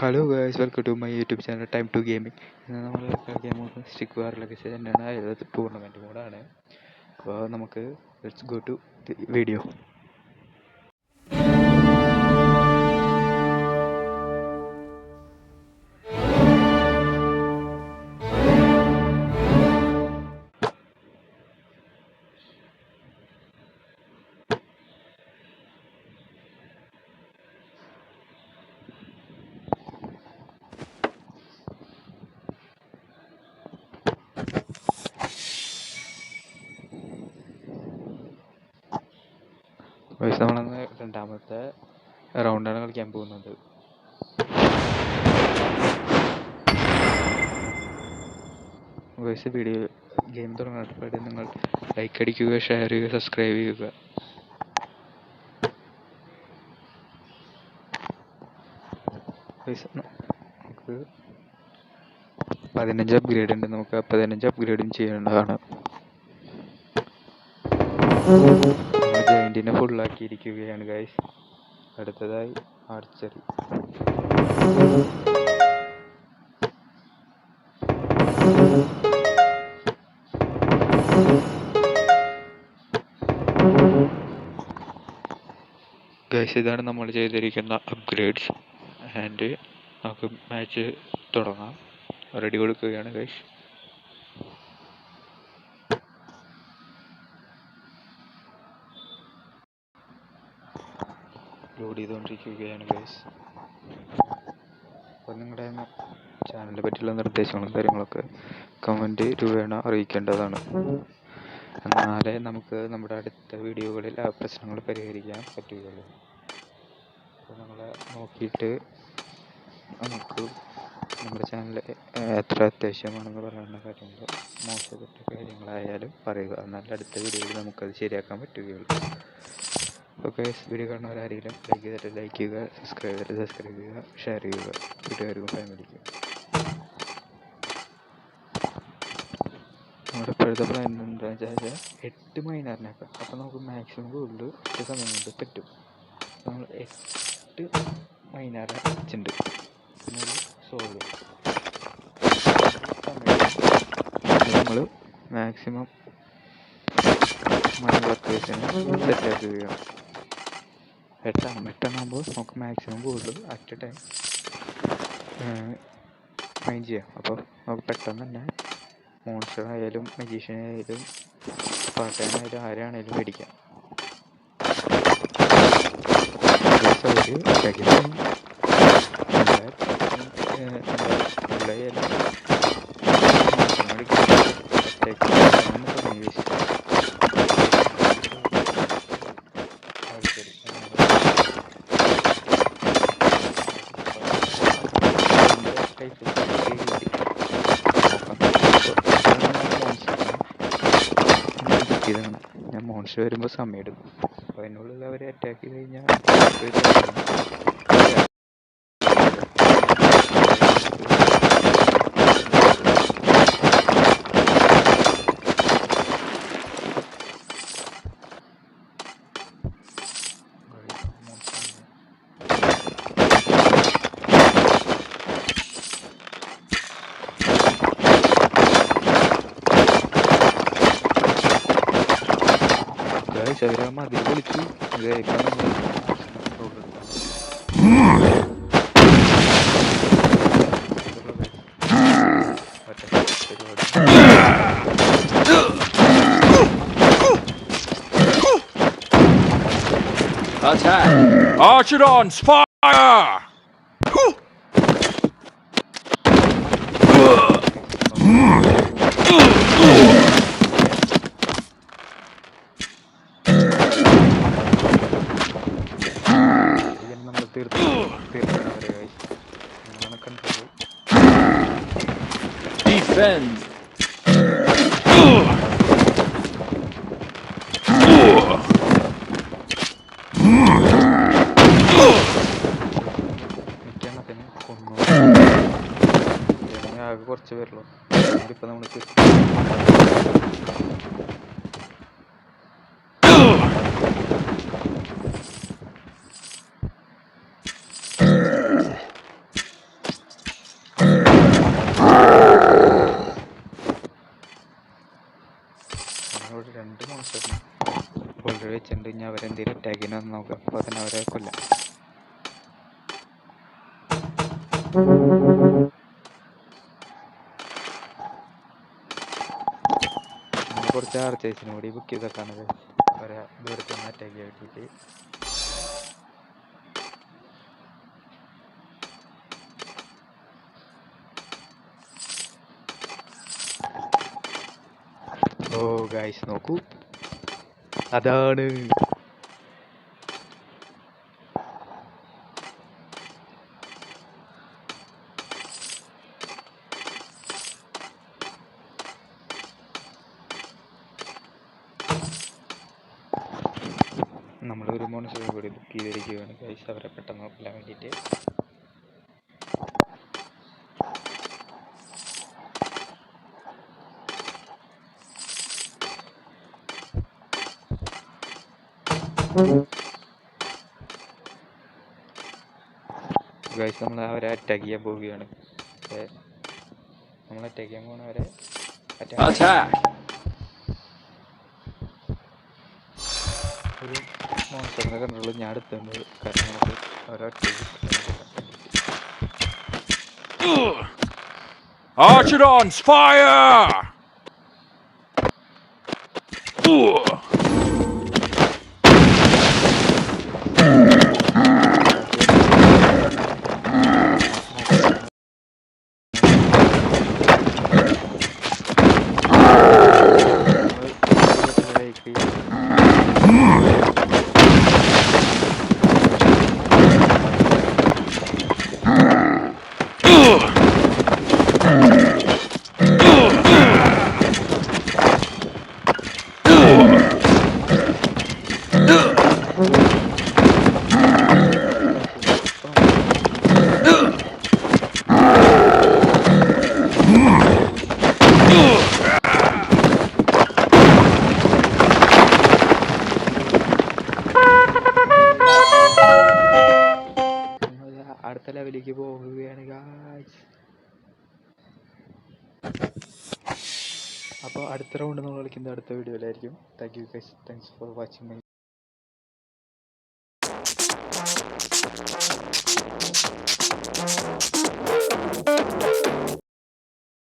Hello guys, welcome to my YouTube channel time to gaming. ഇന്ന് നമ്മൾ കളിക്കാൻ പോകുന്നത് സ്റ്റിക്ക് വാറിലൊക്കെ തന്നെയാണ്. അതായത് ടൂർണമെൻറ്റ് മോഡാണ്. അപ്പോൾ നമുക്ക് let's go to the video. Guys, നമ്മളന്ന് രണ്ടാമത്തെ റൗണ്ടാണ് കളിക്കാൻ പോകുന്നത്. ഗൈസ്, വീഡിയോ ഗെയിം തുടങ്ങാനായിട്ട് നിങ്ങൾ ലൈക്ക് അടിക്കുക, ഷെയർ ചെയ്യുക, സബ്സ്ക്രൈബ് ചെയ്യുക. ഗൈസ്, നമുക്ക് 15 അപ്ഗ്രേഡ് ഉണ്ട്. നമുക്ക് 15 അപ്ഗ്രേഡും ചെയ്യേണ്ടതാണ്. ജോയിൻറ്റിനെ ഫുള്ളാക്കിയിരിക്കുകയാണ് ഗൈസ്. അടുത്തതായി ആർച്ചറി. ഗൈസ്, ഇതാണ് നമ്മൾ ചെയ്തിരിക്കുന്ന അപ്ഗ്രേഡ്സ്. ആൻഡ് നമുക്ക് മാച്ച് തുടങ്ങാം. റെഡി കൊടുക്കുകയാണ് ഗൈസ്. ലോഡ് ചെയ്തുകൊണ്ടിരിക്കുകയാണ് ഗൈസ്. അപ്പോൾ നിങ്ങളുടെ ചാനലിനെ പറ്റിയുള്ള നിർദ്ദേശങ്ങളും കാര്യങ്ങളൊക്കെ കമൻറ്റ് രൂപേണ അറിയിക്കേണ്ടതാണ്. എന്നാലേ നമുക്ക് നമ്മുടെ അടുത്ത വീഡിയോകളിൽ ആ പ്രശ്നങ്ങൾ പരിഹരിക്കാൻ പറ്റുകയുള്ളൂ. അപ്പോൾ നമ്മളെ നോക്കിയിട്ട് നമുക്ക് നമ്മുടെ ചാനൽ എത്ര അത്യാവശ്യമാണെന്ന് പറയുന്ന കാര്യങ്ങൾ, മോശപ്പെട്ട കാര്യങ്ങളായാലും പറയുക. എന്നാൽ അടുത്ത വീഡിയോയിൽ നമുക്കത് ശരിയാക്കാൻ പറ്റുകയുള്ളൂ. ഓക്കെ, വീഡിയോ കാണുന്നവരാരെങ്കിലും ലൈക്ക് ചെയ്തിട്ട് ലൈക്ക് ചെയ്യുക, സബ്സ്ക്രൈബ് ചെയ്തിട്ട് സബ്സ്ക്രൈബ് ചെയ്യുക, ഷെയർ ചെയ്യുക വീട്ടുകാർക്കും ഫാമിലിക്കും. നമ്മുടെ ഇപ്പോഴത്തെ പ്ലാൻ എന്താണെന്ന് വെച്ചാൽ 8 മൈനറിനൊക്കെ. അപ്പോൾ നമുക്ക് മാക്സിമം കൂടുതൽ 8 സമയം കൊണ്ട് പറ്റും. നമ്മൾ 8 മൈനറ് വെച്ചിട്ടുണ്ട്. പിന്നെ ഒരു സോൾവ് നമ്മൾ മാക്സിമം മൈൻ വർക്കേഴ്സിനെ സെറ്റാക്കുകയാണ്. 8 നമുക്ക് മാക്സിമം കൂടുതൽ അറ്റ് എ ടൈം മൈൻ ചെയ്യാം. അപ്പോൾ നമുക്ക് പെട്ടെന്ന് തന്നെ മോൺസ്റ്റർ ആയാലും മജീഷ്യൻ ആയാലും പാട്ടനായാലും ആരാണേലും മേടിക്കാം. ഇതാണ് ഞാൻ മോൺസ്റ്റർ വരുമ്പോൾ സമയം എടുക്കും. അപ്പോൾ അതിനുള്ളിൽ അവരെ അറ്റാക്ക് ചെയ്ത് കഴിഞ്ഞാൽ ശരീരം അതിൽ വിളിച്ചു. Attack! Archidons, fire! Defend! ആകെ കുറച്ച് പേരുള്ളൂ. ഇപ്പം നമുക്ക് ഒരു 2 മോൺസ്റ്ററിന് ഓൾറെഡി വെച്ചിട്ടുണ്ട്. ഇനി അവരെന്തെങ്കിലും അറ്റാക്കിന് വന്ന് നോക്കാം. അപ്പോൾ തന്നെ അവരെ കൊല്ലാം. നമ്മൾ കുറച്ച് ആർച്ചേഴ്സിനും കൂടി ബുക്ക് ചെയ്തൊക്കെയാണ് അവരെ ദൂരത്ത് നിന്ന് അറ്റാക്ക് ആക്കിയിട്ട്. ഓ ഗൈസ് നോക്കൂ, അതാണ് നമ്മളൊരു മോൺസ്റ്റർ കൂടി ബുക്ക് ചെയ്തിരിക്കുകയാണ് ഗൈസ്, അവരെ പെട്ടെന്ന് കൊല്ലാൻ വേണ്ടിയിട്ട്. ഗൈസ് നമ്മൾ അവരെ അറ്റാക്ക് ചെയ്യാൻ പോവുകയാണ്. നമ്മൾ അറ്റാക്ക് ചെയ്യാൻ പോകുന്നവരെ Attack! ഒരു മോൺസ്റ്ററിനെ കണ്ടുള്ളൂ ഞാൻ എടുത്തുണ്ട്. കാരണം നമുക്ക് ഒരൊറ്റ Archidons, fire! അടുത്ത ലെവലിലേക്ക് പോവുകയാണ് ഗായ്സ്. അപ്പോൾ അടുത്ത റൗണ്ട് നമ്മൾ കളിക്കുന്നത് അടുത്ത വീഡിയോയിലായിരിക്കും. Thank you guys, thanks for watching my